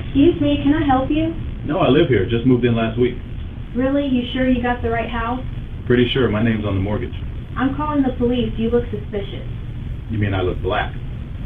Excuse me, can I help you? No, I live here. Just moved in last week. Really? You sure you got the right house? Pretty sure my name's on the mortgage. I'm calling the police. You look suspicious. You mean I look black?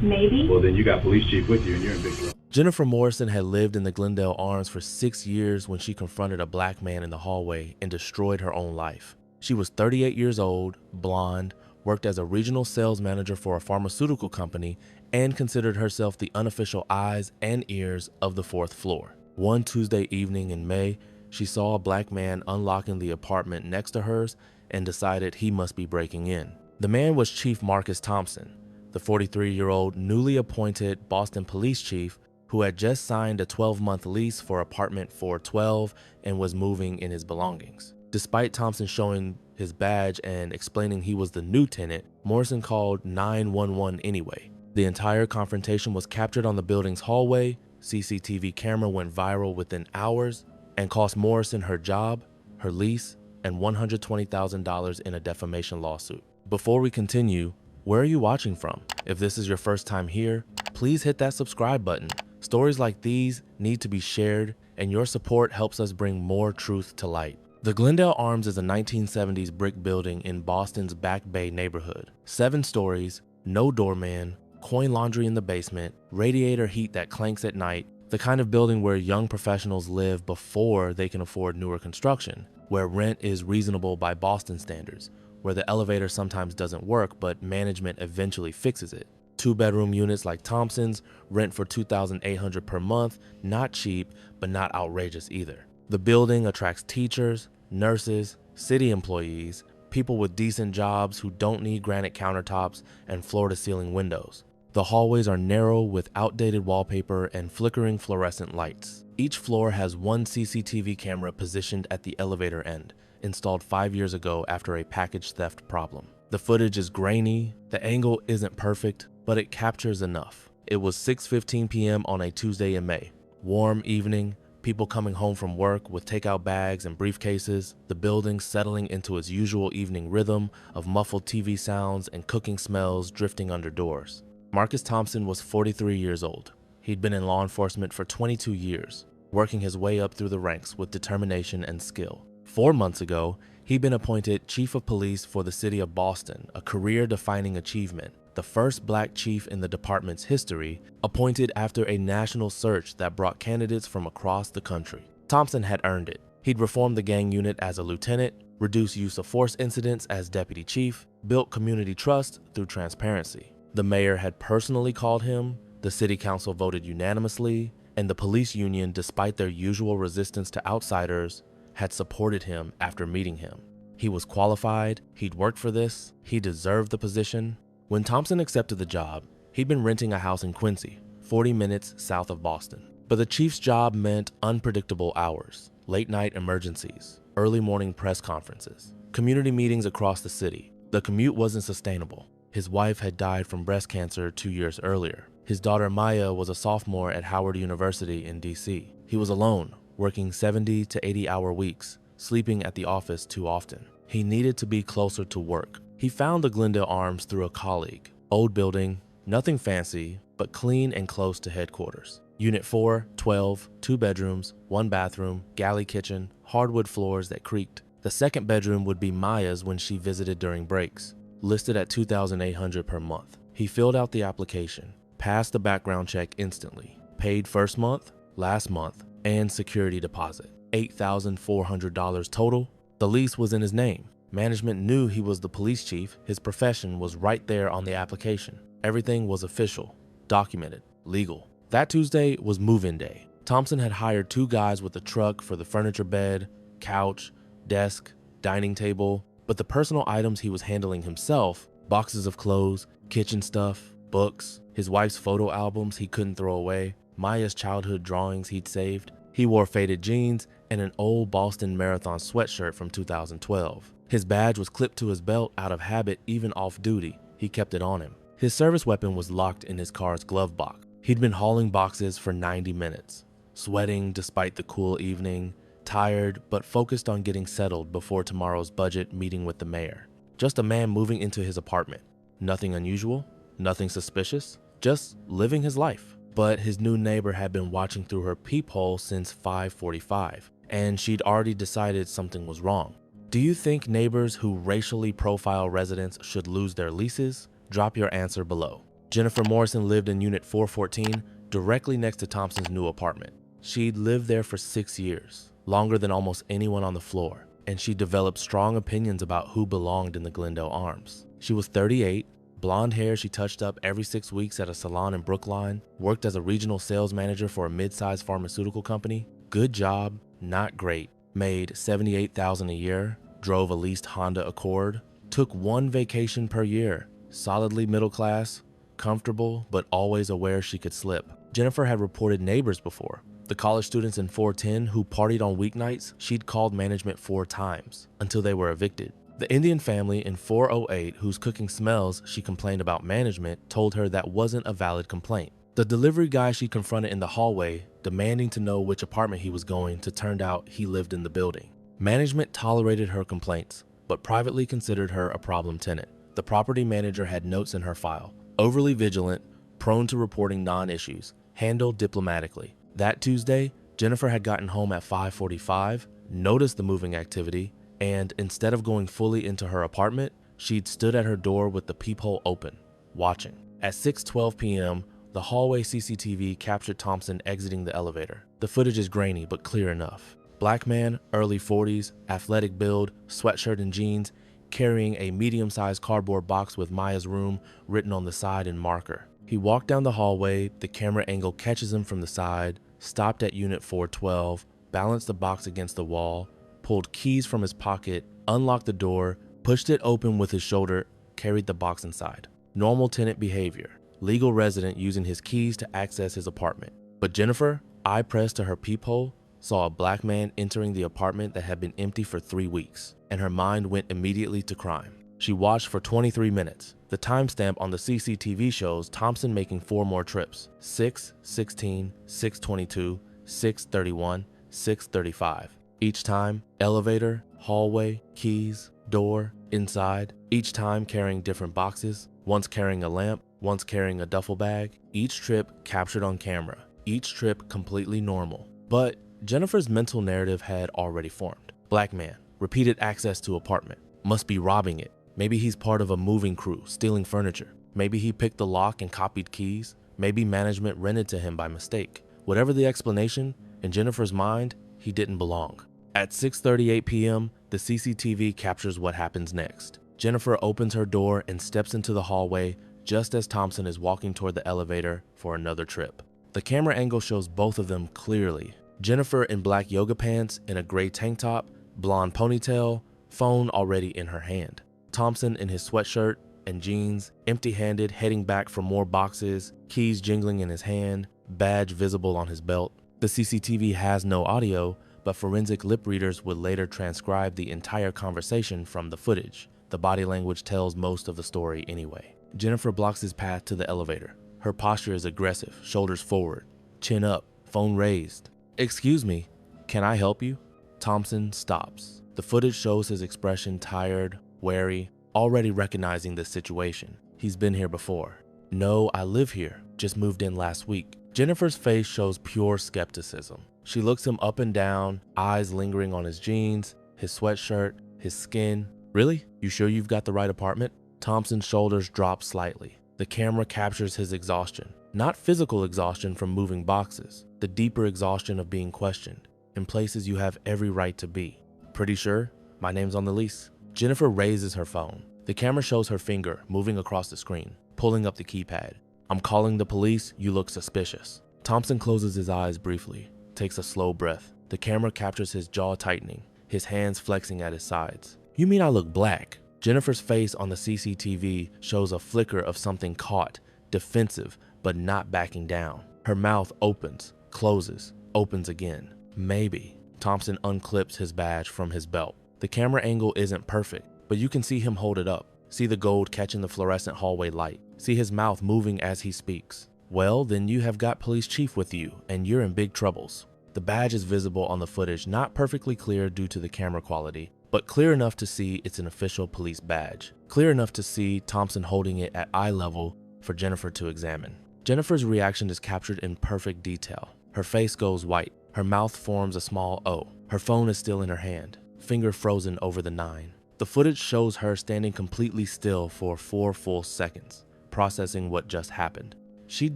Maybe? Well, then you got police chief with you and you're in big trouble. Jennifer Morrison had lived in the Glendale Arms for 6 years when she confronted a black man in the hallway and destroyed her own life. She was 38 years old, blonde, worked as a regional sales manager for a pharmaceutical company, and considered herself the unofficial eyes and ears of the 4th floor. One Tuesday evening in May, she saw a black man unlocking the apartment next to hers and decided he must be breaking in. The man was Chief Marcus Thompson, the 43-year-old newly appointed Boston police chief who had just signed a 12-month lease for apartment 412 and was moving in his belongings. Despite Thompson showing his badge and explaining he was the new tenant, Morrison called 911 anyway. The entire confrontation was captured on the building's hallway. CCTV camera went viral within hours and cost Morrison her job, her lease, and $120,000 in a defamation lawsuit. Before we continue, where are you watching from? If this is your first time here, please hit that subscribe button. Stories like these need to be shared, and your support helps us bring more truth to light. The Glendale Arms is a 1970s brick building in Boston's Back Bay neighborhood. 7 stories, no doorman, coin laundry in the basement, radiator heat that clanks at night, the kind of building where young professionals live before they can afford newer construction, where rent is reasonable by Boston standards, where the elevator sometimes doesn't work but management eventually fixes it. 2-bedroom units like Thompson's rent for $2,800 per month, not cheap, but not outrageous either. The building attracts teachers, nurses, city employees, people with decent jobs who don't need granite countertops and floor-to-ceiling windows. The hallways are narrow with outdated wallpaper and flickering fluorescent lights. Each floor has one CCTV camera positioned at the elevator end, installed 5 years ago after a package theft problem. The footage is grainy, the angle isn't perfect, but it captures enough. It was 6:15 p.m. on a Tuesday in May. Warm evening, people coming home from work with takeout bags and briefcases, the building settling into its usual evening rhythm of muffled TV sounds and cooking smells drifting under doors. Marcus Thompson was 43 years old. He'd been in law enforcement for 22 years, working his way up through the ranks with determination and skill. 4 months ago, he'd been appointed chief of police for the city of Boston, a career-defining achievement, the first black chief in the department's history, appointed after a national search that brought candidates from across the country. Thompson had earned it. He'd reformed the gang unit as a lieutenant, reduced use of force incidents as deputy chief, built community trust through transparency. The mayor had personally called him, the city council voted unanimously, and the police union, despite their usual resistance to outsiders, had supported him after meeting him. He was qualified, he'd worked for this, he deserved the position. When Thompson accepted the job, he'd been renting a house in Quincy, 40 minutes south of Boston. But the chief's job meant unpredictable hours, late-night emergencies, early morning press conferences, community meetings across the city. The commute wasn't sustainable. His wife had died from breast cancer 2 years earlier. His daughter Maya was a sophomore at Howard University in DC. He was alone, working 70 to 80-hour weeks, sleeping at the office too often. He needed to be closer to work. He found the Glendale Arms through a colleague. Old building, nothing fancy, but clean and close to headquarters. Unit 412, 2 bedrooms, 1 bathroom, galley kitchen, hardwood floors that creaked. The second bedroom would be Maya's when she visited during breaks, listed at $2,800 per month. He filled out the application, passed the background check instantly, paid first month, last month, and security deposit. $8,400 total. The lease was in his name. Management knew he was the police chief. His profession was right there on the application. Everything was official, documented, legal. That Tuesday was move-in day. Thompson had hired 2 guys with a truck for the furniture bed, couch, desk, dining table, but the personal items he was handling himself, boxes of clothes, kitchen stuff, books, his wife's photo albums he couldn't throw away, Maya's childhood drawings he'd saved. He wore faded jeans and an old Boston Marathon sweatshirt from 2012. His badge was clipped to his belt out of habit even off duty. He kept it on him. His service weapon was locked in his car's glove box. He'd been hauling boxes for 90 minutes, sweating despite the cool evening, tired but focused on getting settled before tomorrow's budget meeting with the mayor. Just a man moving into his apartment. Nothing unusual, nothing suspicious, just living his life. but his new neighbor had been watching through her peephole since 5:45, and she'd already decided something was wrong. Do you think neighbors who racially profile residents should lose their leases? Drop your answer below. Jennifer Morrison lived in Unit 414, directly next to Thompson's new apartment. She'd lived there for 6 years, longer than almost anyone on the floor, and she developed strong opinions about who belonged in the Glendale Arms. She was 38, blonde hair she touched up every 6 weeks at a salon in Brookline, worked as a regional sales manager for a mid-sized pharmaceutical company. Good job, not great. Made $78,000 a year, drove a leased Honda Accord, took 1 vacation per year, solidly middle class, comfortable, but always aware she could slip. Jennifer had reported neighbors before. The college students in 410 who partied on weeknights, she'd called management 4 times until they were evicted. The Indian family in 408 whose cooking smells she complained about management told her that wasn't a valid complaint. The delivery guy she confronted in the hallway, demanding to know which apartment he was going to, turned out he lived in the building. Management tolerated her complaints, but privately considered her a problem tenant. The property manager had notes in her file: overly vigilant, prone to reporting non-issues, handled diplomatically. That Tuesday, Jennifer had gotten home at 5:45, noticed the moving activity, and instead of going fully into her apartment, she'd stood at her door with the peephole open, watching. At 6:12 p.m., the hallway CCTV captured Thompson exiting the elevator. The footage is grainy but clear enough. Black man, early 40s, athletic build, sweatshirt and jeans, carrying a medium-sized cardboard box with Maya's room written on the side in marker. He walked down the hallway, the camera angle catches him from the side, stopped at Unit 412, balanced the box against the wall, pulled keys from his pocket, unlocked the door, pushed it open with his shoulder, carried the box inside. Normal tenant behavior. Legal resident using his keys to access his apartment. But Jennifer, eye pressed to her peephole, saw a black man entering the apartment that had been empty for 3 weeks, and her mind went immediately to crime. She watched for 23 minutes. The timestamp on the CCTV shows Thompson making 4 more trips: 6:16, 6:22, 6:31, 6:35. Each time, elevator, hallway, keys, door, inside, each time carrying different boxes, once carrying a lamp, once carrying a duffel bag. Each trip captured on camera, each trip completely normal. But Jennifer's mental narrative had already formed. Black man, repeated access to apartment, must be robbing it. Maybe he's part of a moving crew, stealing furniture. Maybe he picked the lock and copied keys. Maybe management rented to him by mistake. Whatever the explanation, in Jennifer's mind, he didn't belong. At 6:38 p.m., the CCTV captures what happens next. Jennifer opens her door and steps into the hallway just as Thompson is walking toward the elevator for another trip. The camera angle shows both of them clearly. Jennifer in black yoga pants and a gray tank top, blonde ponytail, phone already in her hand. Thompson in his sweatshirt and jeans, empty-handed, heading back for more boxes, keys jingling in his hand, badge visible on his belt. The CCTV has no audio, but forensic lip readers would later transcribe the entire conversation from the footage. The body language tells most of the story anyway. Jennifer blocks his path to the elevator. Her posture is aggressive, shoulders forward, chin up, phone raised. "Excuse me, can I help you?" Thompson stops. The footage shows his expression tired, wary, already recognizing the situation. He's been here before. "No, I live here, just moved in last week." Jennifer's face shows pure skepticism. She looks him up and down, eyes lingering on his jeans, his sweatshirt, his skin. "Really? You sure you've got the right apartment?" Thompson's shoulders drop slightly. The camera captures his exhaustion. Not physical exhaustion from moving boxes, the deeper exhaustion of being questioned in places you have every right to be. "Pretty sure? My name's on the lease." Jennifer raises her phone. The camera shows her finger moving across the screen, pulling up the keypad. "I'm calling the police, you look suspicious." Thompson closes his eyes briefly, takes a slow breath. The camera captures his jaw tightening, his hands flexing at his sides. "You mean I look black?" Jennifer's face on the CCTV shows a flicker of something caught, defensive, but not backing down. Her mouth opens, closes, opens again. "Maybe." Thompson unclips his badge from his belt. The camera angle isn't perfect, but you can see him hold it up. See the gold catching the fluorescent hallway light. See his mouth moving as he speaks. "Well, then you have got police chief with you, and you're in big troubles." The badge is visible on the footage, not perfectly clear due to the camera quality, but clear enough to see it's an official police badge. Clear enough to see Thompson holding it at eye level for Jennifer to examine. Jennifer's reaction is captured in perfect detail. Her face goes white. Her mouth forms a small O. Her phone is still in her hand, finger frozen over the 9. The footage shows her standing completely still for 4 full seconds, processing what just happened. She'd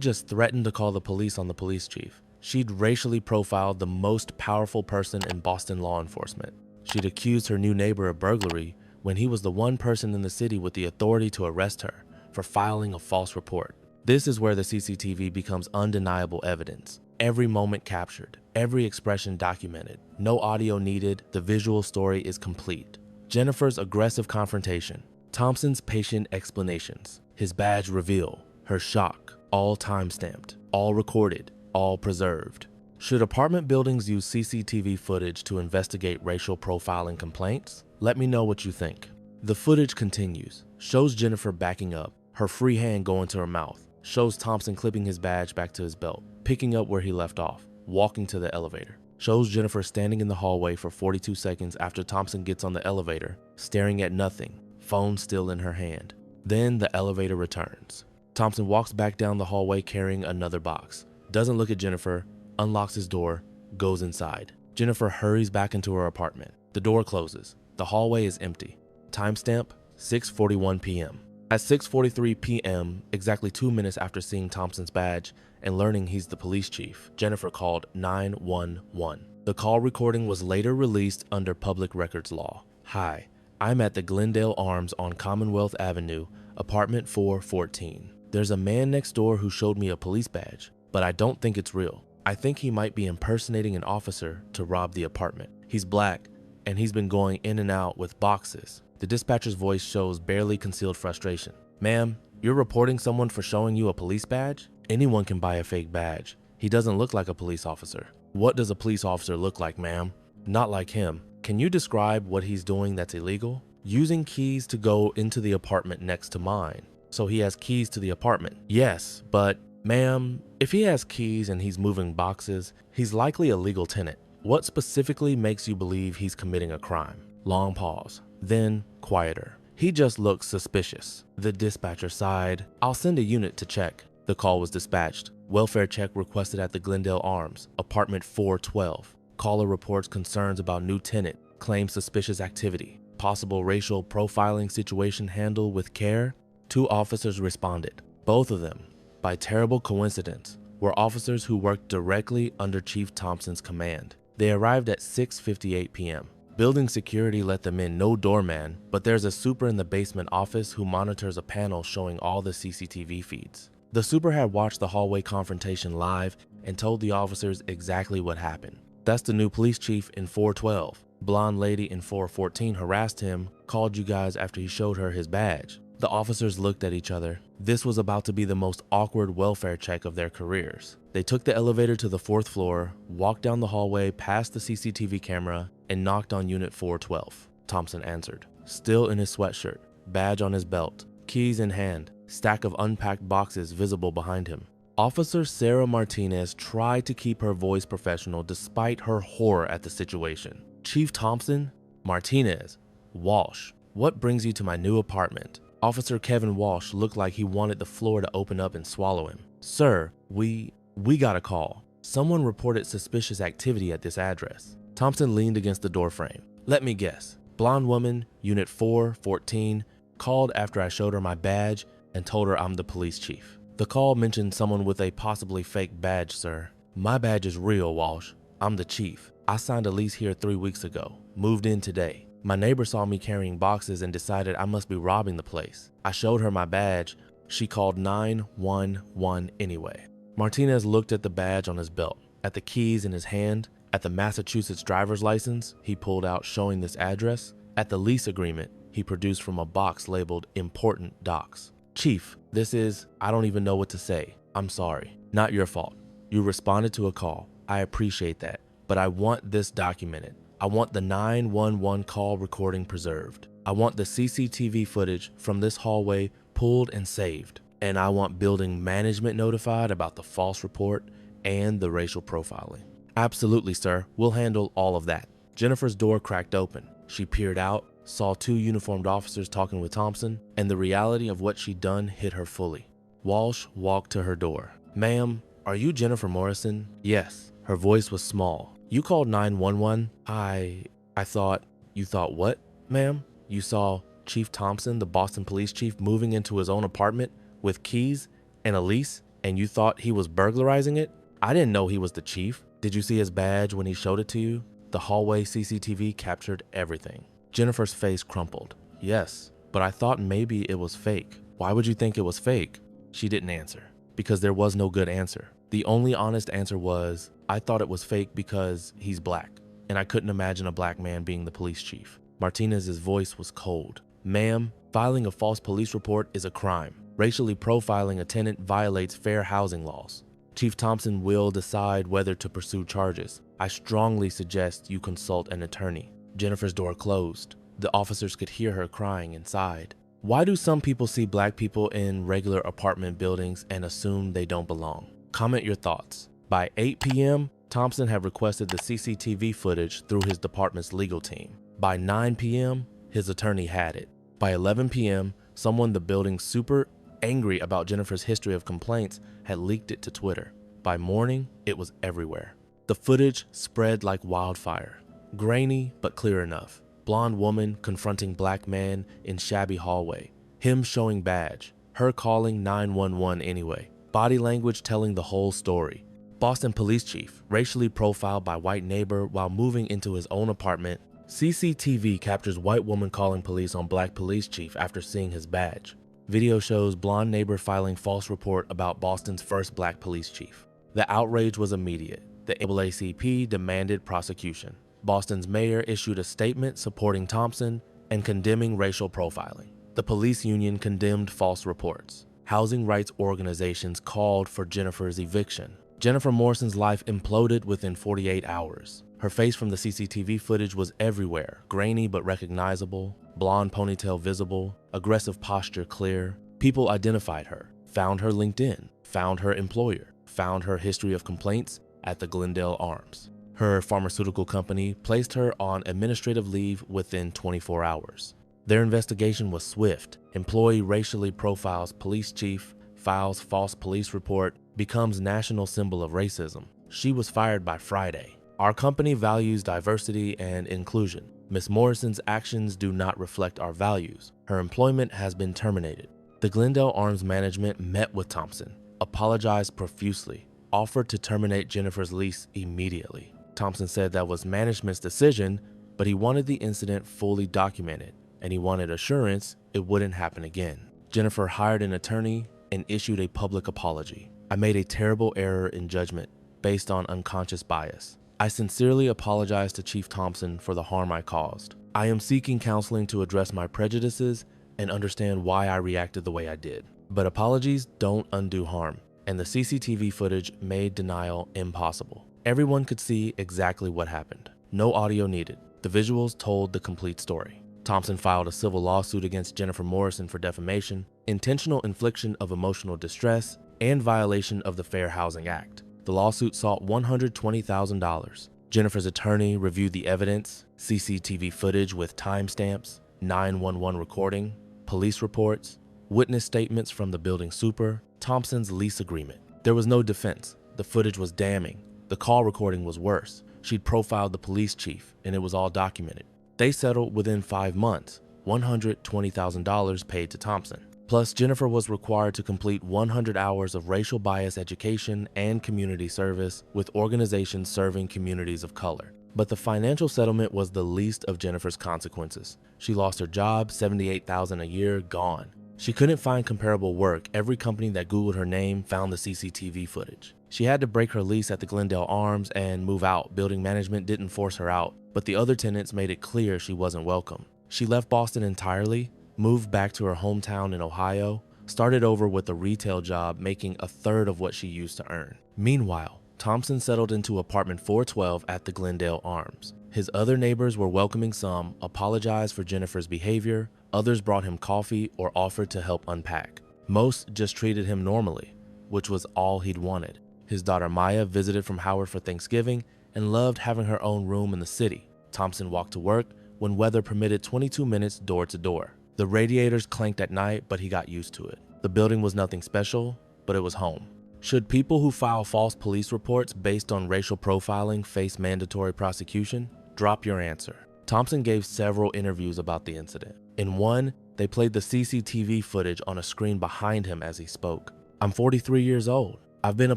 just threatened to call the police on the police chief. She'd racially profiled the most powerful person in Boston law enforcement. She'd accused her new neighbor of burglary when he was the one person in the city with the authority to arrest her for filing a false report. This is where the CCTV becomes undeniable evidence. Every moment captured, every expression documented, no audio needed, the visual story is complete. Jennifer's aggressive confrontation, Thompson's patient explanations, his badge reveal, her shock, all time-stamped, all recorded, all preserved. Should apartment buildings use CCTV footage to investigate racial profiling complaints? Let me know what you think. The footage continues, shows Jennifer backing up, her free hand going to her mouth, shows Thompson clipping his badge back to his belt, picking up where he left off, walking to the elevator. Shows Jennifer standing in the hallway for 42 seconds after Thompson gets on the elevator, staring at nothing, phone still in her hand. Then the elevator returns. Thompson walks back down the hallway carrying another box, doesn't look at Jennifer, unlocks his door, goes inside. Jennifer hurries back into her apartment. The door closes. The hallway is empty. Timestamp 6:41 p.m. At 6:43 p.m., exactly 2 minutes after seeing Thompson's badge and learning he's the police chief, Jennifer called 911. The call recording was later released under public records law. Hi, I'm at the Glendale Arms on Commonwealth Avenue, apartment 414. There's a man next door who showed me a police badge, but I don't think it's real. I think he might be impersonating an officer to rob the apartment. He's black, and he's been going in and out with boxes. The dispatcher's voice shows barely concealed frustration. Ma'am, you're reporting someone for showing you a police badge? Anyone can buy a fake badge. He doesn't look like a police officer. What does a police officer look like, ma'am? Not like him. Can you describe what he's doing that's illegal? Using keys to go into the apartment next to mine. So he has keys to the apartment. Yes, but ma'am, if he has keys and he's moving boxes, he's likely a legal tenant. What specifically makes you believe he's committing a crime? Long pause, then quieter. He just looks suspicious. The dispatcher sighed. I'll send a unit to check. The call was dispatched. Welfare check requested at the Glendale Arms, apartment 412. Caller reports concerns about new tenant, claims suspicious activity. Possible racial profiling situation handled with care. 2 officers responded. Both of them, by terrible coincidence, were officers who worked directly under Chief Thompson's command. They arrived at 6:58 p.m. Building security let them in, no doorman, but there's a super in the basement office who monitors a panel showing all the CCTV feeds. The super had watched the hallway confrontation live and told the officers exactly what happened. That's the new police chief in 412. Blonde lady in 414 harassed him, called you guys after he showed her his badge. The officers looked at each other. This was about to be the most awkward welfare check of their careers. They took the elevator to the 4th floor, walked down the hallway past the CCTV camera, and knocked on unit 412. Thompson answered, still in his sweatshirt, badge on his belt, keys in hand, stack of unpacked boxes visible behind him. Officer Sarah Martinez tried to keep her voice professional despite her horror at the situation. Chief Thompson? Martinez? Walsh, what brings you to my new apartment? Officer Kevin Walsh looked like he wanted the floor to open up and swallow him. Sir, we got a call. Someone reported suspicious activity at this address. Thompson leaned against the doorframe. Let me guess. Blonde woman, unit 414, called after I showed her my badge and told her I'm the police chief. The call mentioned someone with a possibly fake badge, sir. My badge is real, Walsh. I'm the chief. I signed a lease here 3 weeks ago. Moved in today. My neighbor saw me carrying boxes and decided I must be robbing the place. I showed her my badge. She called 911 anyway. Martinez looked at the badge on his belt, at the keys in his hand, at the Massachusetts driver's license he pulled out showing this address, at the lease agreement he produced from a box labeled Important Docs. Chief, this is, I don't even know what to say. I'm sorry. Not your fault. You responded to a call. I appreciate that. But I want this documented. I want the 911 call recording preserved. I want the CCTV footage from this hallway pulled and saved. And I want building management notified about the false report and the racial profiling. Absolutely, sir. We'll handle all of that. Jennifer's door cracked open. She peered out, saw 2 uniformed officers talking with Thompson, and the reality of what she'd done hit her fully. Walsh walked to her door. "Ma'am, are you Jennifer Morrison?" "Yes." Her voice was small. "You called 911? I thought..." "You thought what, ma'am?" "You saw Chief Thompson, the Boston police chief, moving into his own apartment with keys and a lease, and you thought he was burglarizing it?" "I didn't know he was the chief." "Did you see his badge when he showed it to you?" The hallway CCTV captured everything. Jennifer's face crumpled. "Yes, but I thought maybe it was fake." "Why would you think it was fake?" She didn't answer, because there was no good answer. The only honest answer was, "I thought it was fake because he's black, and I couldn't imagine a black man being the police chief." Martinez's voice was cold. "Ma'am, filing a false police report is a crime. Racially profiling a tenant violates fair housing laws. Chief Thompson will decide whether to pursue charges. I strongly suggest you consult an attorney." Jennifer's door closed. The officers could hear her crying inside. Why do some people see black people in regular apartment buildings and assume they don't belong? Comment your thoughts. By 8 p.m., Thompson had requested the CCTV footage through his department's legal team. By 9 p.m., his attorney had it. By 11 p.m., someone in the building super angry about Jennifer's history of complaints had leaked it to Twitter. By morning, it was everywhere. The footage spread like wildfire. Grainy, but clear enough. Blonde woman confronting black man in shabby hallway. Him showing badge. Her calling 911 anyway. Body language telling the whole story. Boston police chief, racially profiled by white neighbor while moving into his own apartment. CCTV captures white woman calling police on black police chief after seeing his badge. Video shows blonde neighbor filing false report about Boston's first black police chief. The outrage was immediate. The NAACP demanded prosecution. Boston's mayor issued a statement supporting Thompson and condemning racial profiling. The police union condemned false reports. Housing rights organizations called for Jennifer's eviction. Jennifer Morrison's life imploded within 48 hours. Her face from the CCTV footage was everywhere, grainy but recognizable, blonde ponytail visible, aggressive posture clear. People identified her, found her LinkedIn, found her employer, found her history of complaints at the Glendale Arms. Her pharmaceutical company placed her on administrative leave within 24 hours. Their investigation was swift. Employee racially profiles police chief, files false police report, becomes national symbol of racism. She was fired by Friday. Our company values diversity and inclusion. Ms. Morrison's actions do not reflect our values. Her employment has been terminated. The Glendale Arms management met with Thompson, apologized profusely, offered to terminate Jennifer's lease immediately. Thompson said that was management's decision, but he wanted the incident fully documented, and he wanted assurance it wouldn't happen again. Jennifer hired an attorney and issued a public apology. "I made a terrible error in judgment based on unconscious bias. I sincerely apologize to Chief Thompson for the harm I caused. I am seeking counseling to address my prejudices and understand why I reacted the way I did. But apologies don't undo harm, and the CCTV footage made denial impossible. Everyone could see exactly what happened. No audio needed. The visuals told the complete story." Thompson filed a civil lawsuit against Jennifer Morrison for defamation, intentional infliction of emotional distress, and violation of the Fair Housing Act. The lawsuit sought $120,000. Jennifer's attorney reviewed the evidence, CCTV footage with timestamps, 911 recording, police reports, witness statements from the building super, Thompson's lease agreement. There was no defense. The footage was damning. The call recording was worse. She'd profiled the police chief, and it was all documented. They settled within 5 months, $120,000 paid to Thompson. Plus, Jennifer was required to complete 100 hours of racial bias education and community service with organizations serving communities of color. But the financial settlement was the least of Jennifer's consequences. She lost her job, $78,000 a year, gone. She couldn't find comparable work. Every company that Googled her name found the CCTV footage. She had to break her lease at the Glendale Arms and move out. Building management didn't force her out, but the other tenants made it clear she wasn't welcome. She left Boston entirely, moved back to her hometown in Ohio, started over with a retail job making a third of what she used to earn. Meanwhile, Thompson settled into apartment 412 at the Glendale Arms. His other neighbors were welcoming some, apologized for Jennifer's behavior, others brought him coffee or offered to help unpack. Most just treated him normally, which was all he'd wanted. His daughter Maya visited from Howard for Thanksgiving and loved having her own room in the city. Thompson walked to work when weather permitted 22 minutes door to door. The radiators clanked at night, but he got used to it. The building was nothing special, but it was home. Should people who file false police reports based on racial profiling face mandatory prosecution? Drop your answer. Thompson gave several interviews about the incident. In one, they played the CCTV footage on a screen behind him as he spoke. "I'm 43 years old. I've been a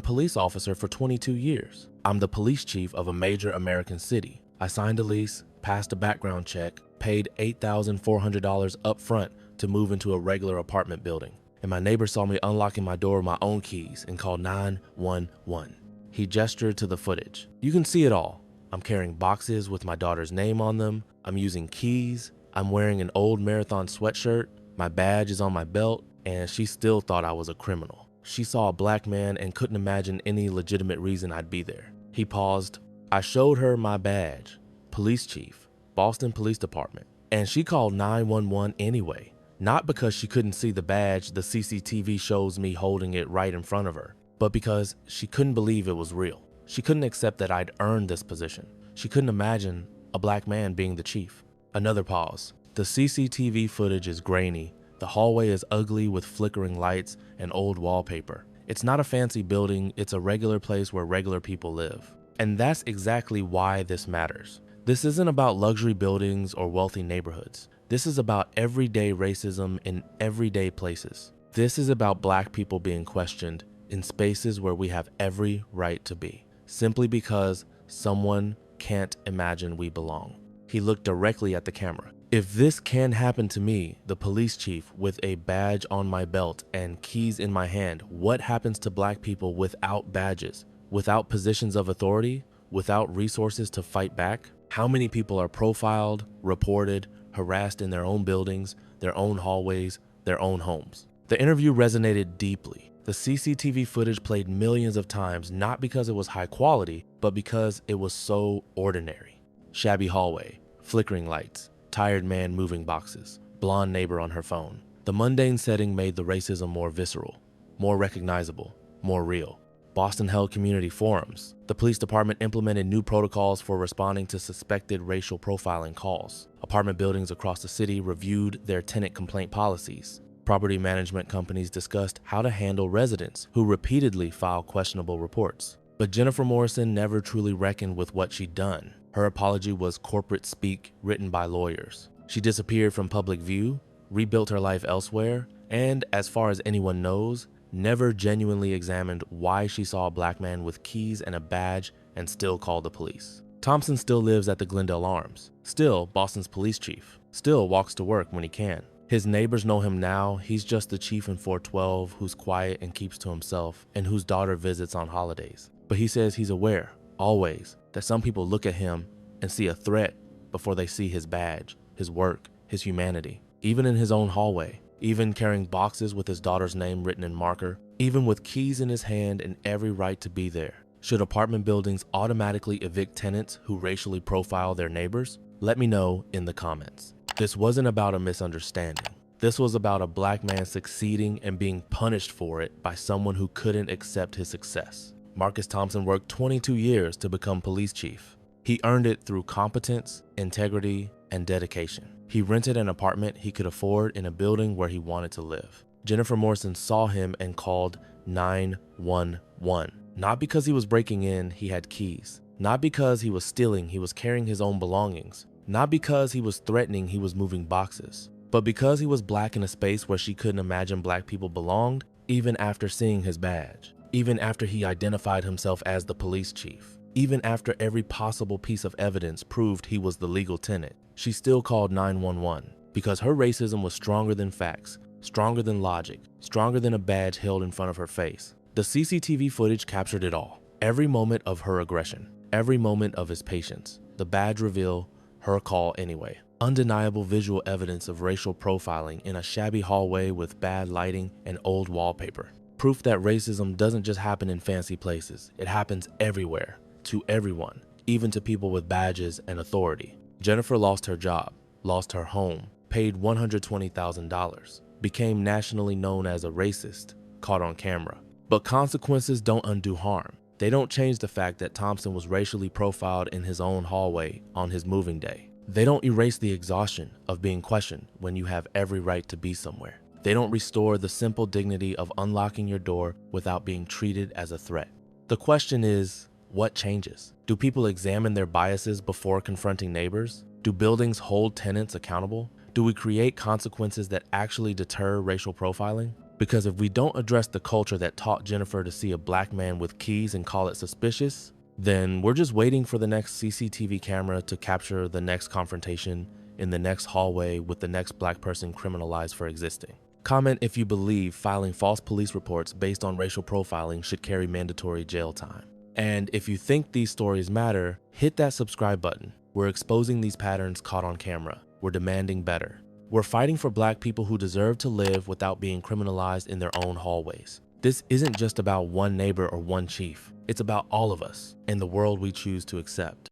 police officer for 22 years. I'm the police chief of a major American city. I signed a lease, passed a background check, paid $8,400 up front to move into a regular apartment building. And my neighbor saw me unlocking my door with my own keys and called 911. He gestured to the footage. "You can see it all. I'm carrying boxes with my daughter's name on them. I'm using keys. I'm wearing an old Marathon sweatshirt. My badge is on my belt." And she still thought I was a criminal. She saw a black man and couldn't imagine any legitimate reason I'd be there. He paused. "I showed her my badge. Police chief, Boston Police Department. And she called 911 anyway. Not because she couldn't see the badge, the CCTV shows me holding it right in front of her, but because she couldn't believe it was real. She couldn't accept that I'd earned this position. She couldn't imagine a black man being the chief." Another pause. "The CCTV footage is grainy. The hallway is ugly with flickering lights and old wallpaper. It's not a fancy building, it's a regular place where regular people live. And that's exactly why this matters. This isn't about luxury buildings or wealthy neighborhoods. This is about everyday racism in everyday places. This is about black people being questioned in spaces where we have every right to be, simply because someone can't imagine we belong." He looked directly at the camera. "If this can happen to me, the police chief, with a badge on my belt and keys in my hand, what happens to black people without badges, without positions of authority, without resources to fight back? How many people are profiled, reported, harassed in their own buildings, their own hallways, their own homes?" The interview resonated deeply. The CCTV footage played millions of times, not because it was high quality, but because it was so ordinary. Shabby hallway, flickering lights, tired man moving boxes, blonde neighbor on her phone. The mundane setting made the racism more visceral, more recognizable, more real. Boston held community forums. The police department implemented new protocols for responding to suspected racial profiling calls. Apartment buildings across the city reviewed their tenant complaint policies. Property management companies discussed how to handle residents who repeatedly file questionable reports. But Jennifer Morrison never truly reckoned with what she'd done. Her apology was corporate speak written by lawyers. She disappeared from public view, rebuilt her life elsewhere, and, as far as anyone knows, never genuinely examined why she saw a black man with keys and a badge and still called the police. Thompson still lives at the Glendale Arms, still Boston's police chief, still walks to work when he can. His neighbors know him now. He's just the chief in 412 who's quiet and keeps to himself and whose daughter visits on holidays. But he says he's aware, always, that some people look at him and see a threat before they see his badge, his work, his humanity. Even in his own hallway, even carrying boxes with his daughter's name written in marker, even with keys in his hand and every right to be there. Should apartment buildings automatically evict tenants who racially profile their neighbors? Let me know in the comments. This wasn't about a misunderstanding. This was about a black man succeeding and being punished for it by someone who couldn't accept his success. Marcus Thompson worked 22 years to become police chief. He earned it through competence, integrity, and dedication. He rented an apartment he could afford in a building where he wanted to live. Jennifer Morrison saw him and called 911. Not because he was breaking in, he had keys. Not because he was stealing, he was carrying his own belongings. Not because he was threatening, he was moving boxes. But because he was black in a space where she couldn't imagine black people belonged, even after seeing his badge. Even after he identified himself as the police chief. Even after every possible piece of evidence proved he was the legal tenant, she still called 911 because her racism was stronger than facts, stronger than logic, stronger than a badge held in front of her face. The CCTV footage captured it all. Every moment of her aggression, every moment of his patience. The badge reveal, her call anyway. Undeniable visual evidence of racial profiling in a shabby hallway with bad lighting and old wallpaper. Proof that racism doesn't just happen in fancy places, it happens everywhere, to everyone, even to people with badges and authority. Jennifer lost her job, lost her home, paid $120,000, became nationally known as a racist, caught on camera. But consequences don't undo harm. They don't change the fact that Thompson was racially profiled in his own hallway on his moving day. They don't erase the exhaustion of being questioned when you have every right to be somewhere. They don't restore the simple dignity of unlocking your door without being treated as a threat. The question is, what changes? Do people examine their biases before confronting neighbors? Do buildings hold tenants accountable? Do we create consequences that actually deter racial profiling? Because if we don't address the culture that taught Jennifer to see a black man with keys and call it suspicious, then we're just waiting for the next CCTV camera to capture the next confrontation in the next hallway with the next black person criminalized for existing. Comment if you believe filing false police reports based on racial profiling should carry mandatory jail time. And if you think these stories matter, hit that subscribe button. We're exposing these patterns caught on camera. We're demanding better. We're fighting for black people who deserve to live without being criminalized in their own hallways. This isn't just about one neighbor or one chief. It's about all of us and the world we choose to accept.